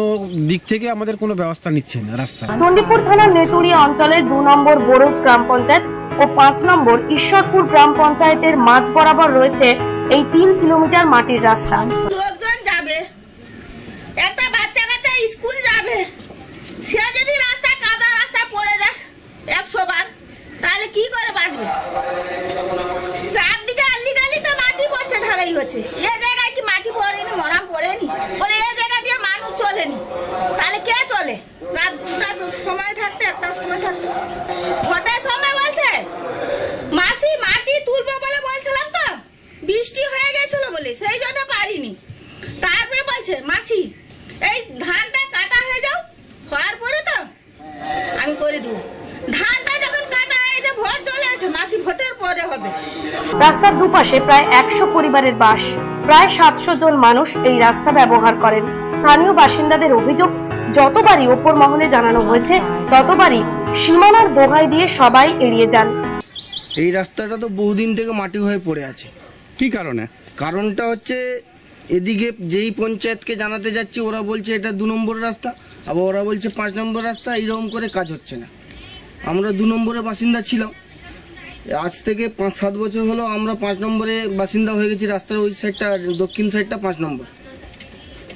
দিক থেকে আমাদের কোনো ব্যবস্থা নিচ্ছে না রাস্তা। চণ্ডীপুর থানার নেতুড়িয়া অঞ্চলের 2 নম্বর বোরজ গ্রাম পঞ্চায়েত ও 5 নম্বর ঈশ্বরপুর গ্রাম পঞ্চায়েতের মাঝ বরাবর রয়েছে এই 3 কিলোমিটার মাটির রাস্তা। লোকজন যাবে, একটা বাচ্চা কাচ্চা স্কুল যাবে, সে যদি রাস্তায় কাদা রাস্তায় পড়ে যায় 100 বার, তাহলে কি করে বাঁচবে? চারদিকে আল্লিগালিতে মাটি পড়ছে, ঢালাই হচ্ছে। এ জায়গায় কি মাটি পড়েনি, মরাম পড়েনি? বলে এ জায়গা দিয়ে মানুষ চলেনি, তাহলে কে চলে? রাত 2টার সময় থাকতে, 1টার সময় থাকতে, ভোটের সময় বলছে মাসি মাটি তুলবো বলে বলছিলাম, তো বৃষ্টি হয়ে গেছিল বলে সেই জন্য পারিনি। তারপরে বলছে মাসি এই ধানটা কাটা হয়ে যাও, হওয়ার পরে তো আমি করে দেবো। ধানটা যখন কাটা হয়ে যায়, ভোট চলে আসে, মাসি ভোটের পরে হবে। রাস্তার দুপাশে প্রায় 100 পরিবারের বাস, প্রায় 700 জন মানুষ এই রাস্তা ব্যবহার করেন। স্থানীয় বাসিন্দাদের অভিযোগ, যতবারই ওপর মহলে জানানো হয়েছে, ততবারই সীমানার দোহাই দিয়ে সবাই এড়িয়ে যান। এই রাস্তাটা তো বহুদিন থেকে মাটি হয়ে পড়ে আছে। কি কারণে? কারণটা হচ্ছে, এদিকে যেই পঞ্চায়েতকে জানাতে যাচ্ছি, ওরা বলছে এটা 2 নম্বর রাস্তা, আবার ওরা বলছে 5 নম্বর রাস্তা। এইরকম করে কাজ হচ্ছে না। আমরা 2 নম্বরে বাসিন্দা ছিলাম, আজ থেকে 5-7 বছর হলো আমরা 5 নম্বরে বাসিন্দা হয়ে গেছি। রাস্তার ওই সাইডটা, দক্ষিণ সাইডটা 5 নম্বর,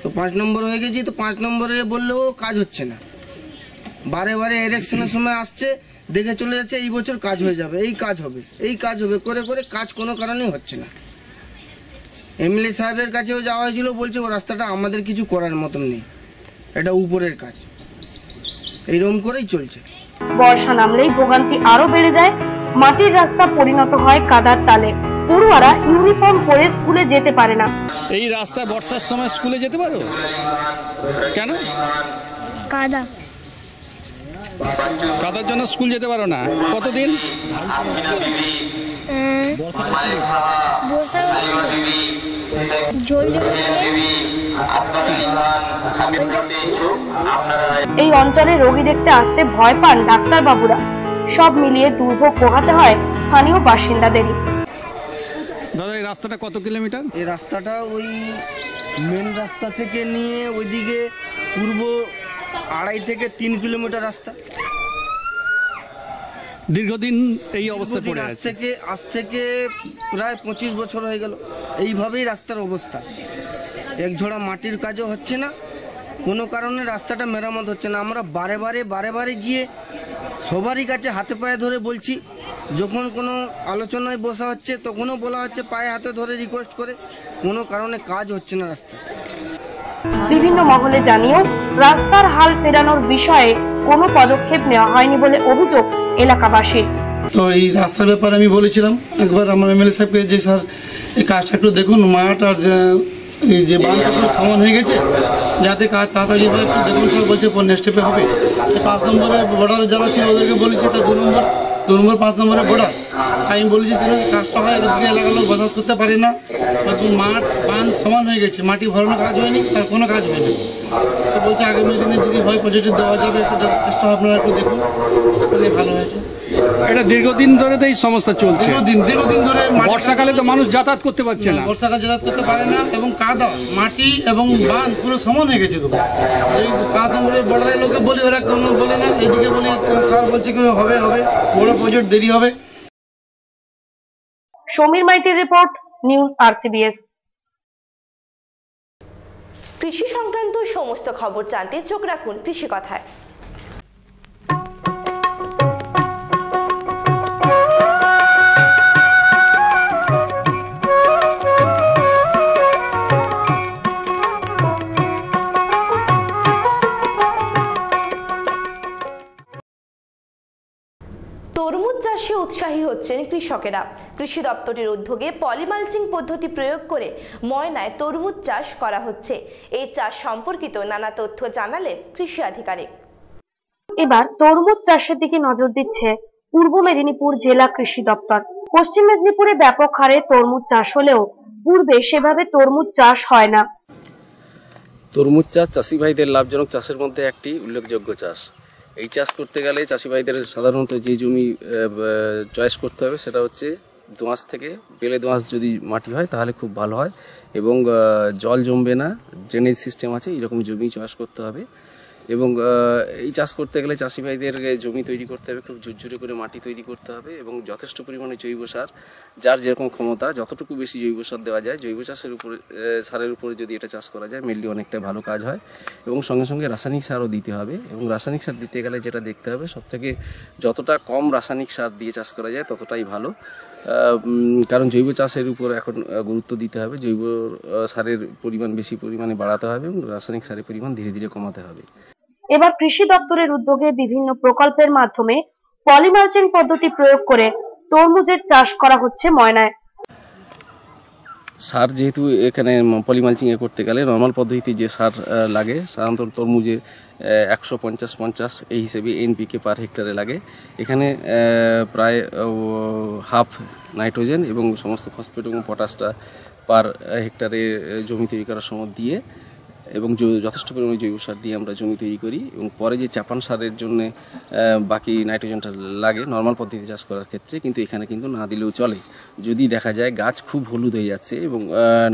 তো 5 নম্বর হয়ে গেছি। তো 5 নম্বরে বললেও কাজ হচ্ছে না। বারে বারে ইলেকশনের সময় আসছে, দেখে চলে যাচ্ছে এই বছর কাজ হয়ে যাবে, এই কাজ হবে, এই কাজ হবে, করে করে কাজ কোনো কারণেই হচ্ছে না। এমএলএ সাহেবের কাছেও যাওয়া হয়েছিল, বলছে ও রাস্তাটা আমাদের কিছু করার মতন নেই, এটা উপরের কাজ। এইরকম করেই চলছে। বর্ষা নামলেই ভোগান্তি আরো বেড়ে যায়। মাটির রাস্তা পরিণত হয় কাদার তালে। পড়ুয়ারা ইউনিফর্ম পরে স্কুলে যেতে পারে না। এই রাস্তায় বর্ষার সময় স্কুলে যেতে পারো? কেন? কাদা। কাদার জন্য স্কুল যেতে পারো না? কতদিন? এই অঞ্চলে রোগী দেখতে আসতে ভয় পান ডাক্তার বাবুরা। সব মিলিয়ে দুর্ভোগ পোহাতে হয় স্থানীয় বাসিন্দাদেরই। দাদা, এই রাস্তাটা কত কিলোমিটার? এই রাস্তাটা ওই মেন রাস্তা থেকে নিয়ে ওইদিকে পূর্ব 2.5 থেকে 3 কিলোমিটার রাস্তা। দীর্ঘদিন এই অবস্থা পড়ে আছে। আজ থেকে প্রায় 25 বছর হয়ে গেল এইভাবেই রাস্তার অবস্থা। এক ঝোড়া মাটির কাজও হচ্ছে না, কোনো কারণে রাস্তাটা মেরামত হচ্ছে না। আমরা বারে বারে গিয়ে সবারই কাছে হাতে পায়ে ধরে বলছি। যখন কোনো আলোচনায় বসা হচ্ছে, তখনও বলা হচ্ছে পায়ে হাতে ধরে রিকোয়েস্ট করে, কোনো কারণে কাজ হচ্ছে না রাস্তা। বিভিন্ন মহলে জানিয়েও রাস্তার হাল ফেরানোর বিষয়ে কোনো পদক্ষেপ নেওয়া হয়নি বলে অভিযোগ এলাকাবাসীর। তো এই রাস্তার ব্যাপারে আমি বলেছিলাম একবার আমার এমএলএ সাহেবকে, যে স্যার এই কাজটা একটু দেখুন, মাঠ আর এই যে বাঁধটা পুরো সমান হয়ে গেছে, যাতে কাজ তাড়াতাড়ি হয় একটু দেখুন স্যার। বলছে পর নেক্সট স্টেপে হবে। 5 নম্বরে বর্ডারে যারা ছিল ওদেরকে বলেছি এটা 2 নম্বর 5 নম্বরে বর্ডার। আমি বলেছি কাজটা হয়, এদিকে এলাকার লোক বসবাস করতে পারে না। মাঠ বাঁধ সমান হয়ে গেছে, মাটি ভরানো কাজ হয়নি আর কোনো কাজ হয়নি। তো বলছে আগামী দিনে যদি হয় প্রজেক্ট দেওয়া যাবে, একটু চেষ্টা আপনারা একটু দেখুন, ভালো হয়েছে। এটা দীর্ঘদিন ধরে তো এই সমস্যা চলছে। দীর্ঘদিন ধরে বর্ষাকালে তো মানুষ যাতায়াত করতে পারছে না। বর্ষাকাল যাতায়াত করতে পারে না এবং কাদা মাটি এবং বাঁধ পুরো সমান হয়ে গেছে। তো এই 5 নম্বরের বর্ডারের লোকে বলি, ওরা কোনো বলে না, এদিকে বলি স্যার বলছে কি হবে হবে, বড় প্রজেক্ট দেরি হবে। সমীর মাইতির রিপোর্ট, নিউজ RCBS। কৃষি সংক্রান্ত সমস্ত খবর জানতে চোখ রাখুন কৃষি কথায়। তরমুজ চাষে উৎসাহী হচ্ছেন কৃষকেরা। কৃষি দপ্তরের উদ্যোগে পলিমালচিং পদ্ধতি প্রয়োগ করে ময়নায় তরমুজ চাষ করা হচ্ছে। এই চাষ সম্পর্কিত নানা তথ্য জানালেন কৃষি আধিকারিক। এবার তরমুজ চাষের দিকে নজর দিচ্ছে পূর্ব মেদিনীপুর জেলা কৃষি দপ্তর। পশ্চিম মেদিনীপুরে ব্যাপক হারে তরমুজ চাষ হলেও পূর্বে সেভাবে তরমুজ চাষ হয় না। তরমুজ চাষ চাষি ভাইদের লাভজনক চাষের মধ্যে একটি উল্লেখযোগ্য চাষ। এই চাষ করতে গেলে চাষি ভাইদের সাধারণত যে জমি চয়েস করতে হবে সেটা হচ্ছে দোআঁশ থেকে বেলে দোআঁশ যদি মাটি হয় তাহলে খুব ভালো হয় এবং জল জমবে না, ড্রেনেজ সিস্টেম আছে, এরকম জমি চয়েস করতে হবে। এবং এই চাষ করতে গেলে চাষি ভাইদের জমি তৈরি করতে হবে, খুব ঝুরঝুরে করে মাটি তৈরি করতে হবে এবং যথেষ্ট পরিমাণে জৈব সার, যার যেরকম ক্ষমতা যতটুকু বেশি জৈব সার দেওয়া যায়, জৈব চাষের উপরে সারের উপরে যদি এটা চাষ করা যায় মেনলি অনেকটা ভালো কাজ হয়। এবং সঙ্গে সঙ্গে রাসায়নিক সারও দিতে হবে এবং রাসায়নিক সার দিতে গেলে যেটা দেখতে হবে সবথেকে যতটা কম রাসায়নিক সার দিয়ে চাষ করা যায় ততটাই ভালো, কারণ জৈব চাষের উপর এখন গুরুত্ব দিতে হবে। জৈব সারের পরিমাণ বেশি পরিমাণে বাড়াতে হবে এবং রাসায়নিক সারের পরিমাণ ধীরে ধীরে কমাতে হবে। এবার কৃষি দপ্তরের উদ্যোগে বিভিন্ন প্রকল্পের মাধ্যমে পলিমালচিং পদ্ধতি প্রয়োগ করে তরমুজের চাষ করা হচ্ছে ময়নায়। সার যেহেতু এখানে পলিমালচিং করতে গেলে নর্মাল পদ্ধতিতে যে সার লাগে সাধারণত তরমুজে 150-50 এই হিসেবে NPK পার হেক্টরে লাগে। এখানে প্রায় হাফ নাইট্রোজেন এবং সমস্ত ফসফেট এবং পটাশটা পার হেক্টরে জমি তৈরি করার সময় দিয়ে এবং যথেষ্ট পরিমাণে জৈব সার দিয়ে আমরা জমি তৈরি করি এবং পরে যে চাপান সারের জন্য বাকি নাইট্রোজেনটা লাগে নর্মাল পদ্ধতিতে চাষ করার ক্ষেত্রে, কিন্তু এখানে কিন্তু না দিলেও চলে। যদি দেখা যায় গাছ খুব হলুদ হয়ে যাচ্ছে এবং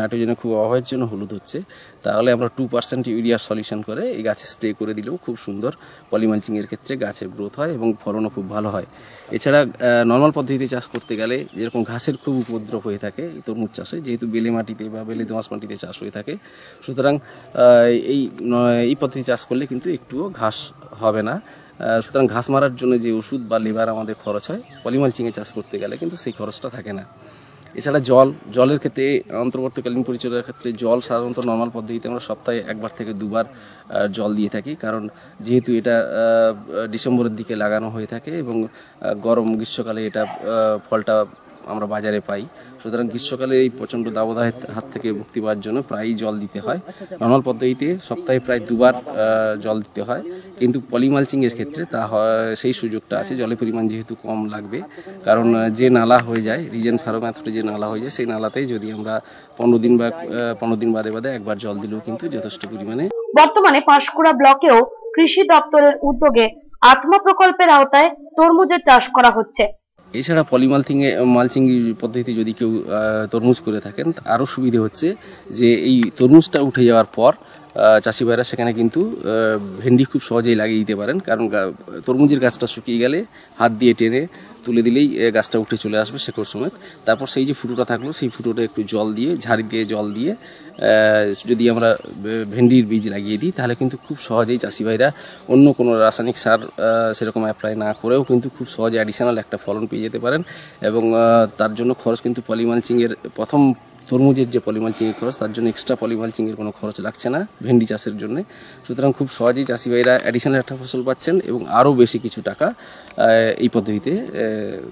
নাইট্রোজেনের খুব অভাবের জন্য হলুদ হচ্ছে, তাহলে আমরা 2% ইউরিয়ার সলিউশন করে এই গাছে স্প্রে করে দিলেও খুব সুন্দর পলিমালচিংয়ের ক্ষেত্রে গাছের গ্রোথ হয় এবং ফলনও খুব ভালো হয়। এছাড়া নর্মাল পদ্ধতিতে চাষ করতে গেলে যেরকম ঘাসের খুব উপদ্রব হয়ে থাকে এই তরমুজ চাষে, যেহেতু বেলে মাটিতে বা বেলে দোআঁশ মাটিতে চাষ হয়ে থাকে, সুতরাং এই পদ্ধতি চাষ করলে কিন্তু একটুও ঘাস হবে না। সুতরাং ঘাস মারার জন্য যে ওষুধ বা লেবার আমাদের খরচ হয় পলিমালচিংয়ে চাষ করতে গেলে কিন্তু সেই খরচটা থাকে না। এছাড়া জলের ক্ষেত্রে অন্তর্বর্তীকালীন পরিচর্যার ক্ষেত্রে জল সাধারণত নর্মাল পদ্ধতিতে আমরা সপ্তাহে 1বার থেকে 2বার জল দিয়ে থাকি, কারণ যেহেতু এটা ডিসেম্বরের দিকে লাগানো হয়ে থাকে এবং গ্রীষ্মকালে এটা ফলটা আমরা বাজারে পাই, সুতরাং গ্রীষ্মকালে এই প্রচণ্ড দাবদাহের হাত থেকে মুক্তি পাওয়ার জন্য প্রায়ই জল দিতে হয়। নর্মাল পদ্ধতিতে সপ্তাহে প্রায় 2বার জল দিতে হয়, কিন্তু পলিমালচিংয়ের ক্ষেত্রে সেই সুযোগটা আছে। জলের পরিমাণ যেহেতু কম লাগবে, কারণ যে নালা হয়ে যায় রিজেন ফার্ম মেথডে যে নালা হয়ে যায় সেই নালাতেই যদি আমরা 15 দিন বাদে 1বার জল দিলেও কিন্তু যথেষ্ট পরিমাণে। বর্তমানে পাঁশকুড়া ব্লকেও কৃষি দপ্তরের উদ্যোগে আত্মা প্রকল্পের আওতায় তরমুজের চাষ করা হচ্ছে। এছাড়া মালচিং পদ্ধতি যদি কেউ তরমুজ করে থাকেন আরও সুবিধে হচ্ছে যে এই তরমুজটা উঠে যাওয়ার পর চাষি ভাইরা সেখানে কিন্তু ভেন্ডি খুব সহজেই লাগিয়ে দিতে পারেন, কারণ তরমুজের গাছটা শুকিয়ে গেলে হাত দিয়ে টেনে তুলে দিলেই গাছটা উঠে চলে আসবে শেকড় সমেত। তারপর সেই যে ফুটোটা থাকলো সেই ফুটোটা একটু জল দিয়ে ঝাড়ি দিয়ে জল দিয়ে যদি আমরা ভেন্ডির বীজ লাগিয়ে দিই তাহলে কিন্তু খুব সহজেই চাষি ভাইরা অন্য কোনো রাসায়নিক সার সেরকম অ্যাপ্লাই না করেও কিন্তু খুব সহজে অ্যাডিশনাল একটা ফলন পেয়ে যেতে পারেন। এবং তার জন্য খরচ কিন্তু পলিমালচিংয়ের প্রথম তরমুজের যে পলিমালচিংয়ের খরচ তার জন্য এক্সট্রা পলিমালচিংয়ের কোনো খরচ লাগছে না ভেন্ডি চাষের জন্য। সুতরাং খুব সহজেই চাষি ভাইরা অ্যাডিশনাল একটা ফসল পাচ্ছেন এবং আরও বেশি কিছু টাকা এই পদ্ধতিতে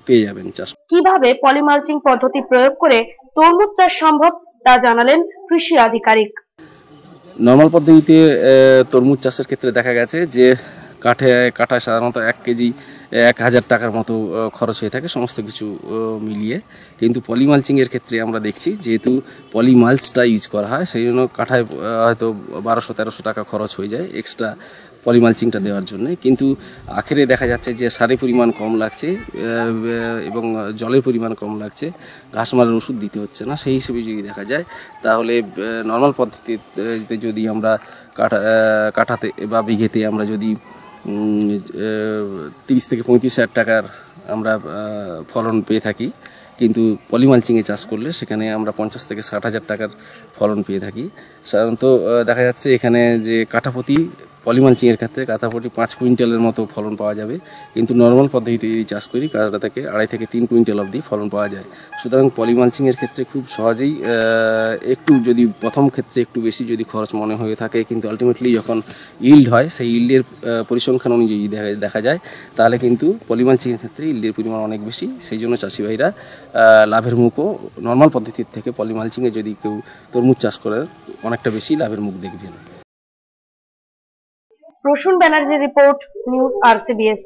পেয়ে যাবেন চাষ। কিভাবে পলিমালচিং পদ্ধতি প্রয়োগ করে তরমুজ চাষ সম্ভব তা জানালেন কৃষি আধিকারিক। নর্মাল পদ্ধতিতে তরমুজ চাষের ক্ষেত্রে দেখা গেছে যে কাঠায় সাধারণত 1 কেজি 1000 টাকার মতো খরচ হয়ে থাকে সমস্ত কিছু মিলিয়ে, কিন্তু পলিমালচিংয়ের ক্ষেত্রে আমরা দেখছি যেহেতু পলিমালচটা ইউজ করা হয় সেই জন্য কাঠায় হয়তো 1200-1300 টাকা খরচ হয়ে যায় এক্সট্রা পলিমালচিংটা দেওয়ার জন্য, কিন্তু আখেরে দেখা যাচ্ছে যে সারের পরিমাণ কম লাগছে এবং জলের পরিমাণ কম লাগছে, ঘাস মারার ওষুধ দিতে হচ্ছে না। সেই হিসেবে যদি দেখা যায় তাহলে নর্মাল পদ্ধতিতে যদি আমরা কাঠাতে বা বিঘেতে আমরা যদি 30 থেকে 35 হাজার টাকার আমরা ফলন পেয়ে থাকি, কিন্তু পলিমালচিংয়ে চাষ করলে সেখানে আমরা 50 থেকে 60 হাজার টাকার ফলন পেয়ে থাকি। সাধারণত দেখা যাচ্ছে এখানে যে কাঠাপতি পলিমালচিংয়ের ক্ষেত্রে কাঠাপতি 5 কুইন্টালের মতো ফলন পাওয়া যাবে, কিন্তু নর্মাল পদ্ধতিতে যদি চাষ করি কাটা থেকে 2.5 থেকে 3 কুইন্টাল অবধি ফলন পাওয়া যায়। সুতরাং পলিমালচিংয়ের ক্ষেত্রে খুব সহজেই একটু যদি প্রথম ক্ষেত্রে একটু বেশি যদি খরচ মনে হয়ে থাকে, কিন্তু আলটিমেটলি যখন ইল্ড হয় সেই ইল্ডের পরিসংখ্যান অনুযায়ী দেখা যায় তাহলে কিন্তু পলিমালচিংয়ের ক্ষেত্রে ইল্ডের পরিমাণ অনেক বেশি। সেই জন্য চাষি ভাইরা লাভের মুখও নর্মাল পদ্ধতির থেকে পলিমালচিংয়ে যদি কেউ তরমুজ চাষ করে অনেকটা বেশি লাভের মুখ দেখবেন। প্রসূন ব্যানার্জির রিপোর্ট, নিউজ RCBS।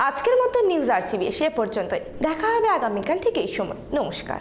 আজকের মতো নিউজ RCBS এ পর্যন্তই। দেখা হবে আগামীকাল ঠিক এই সময়। নমস্কার।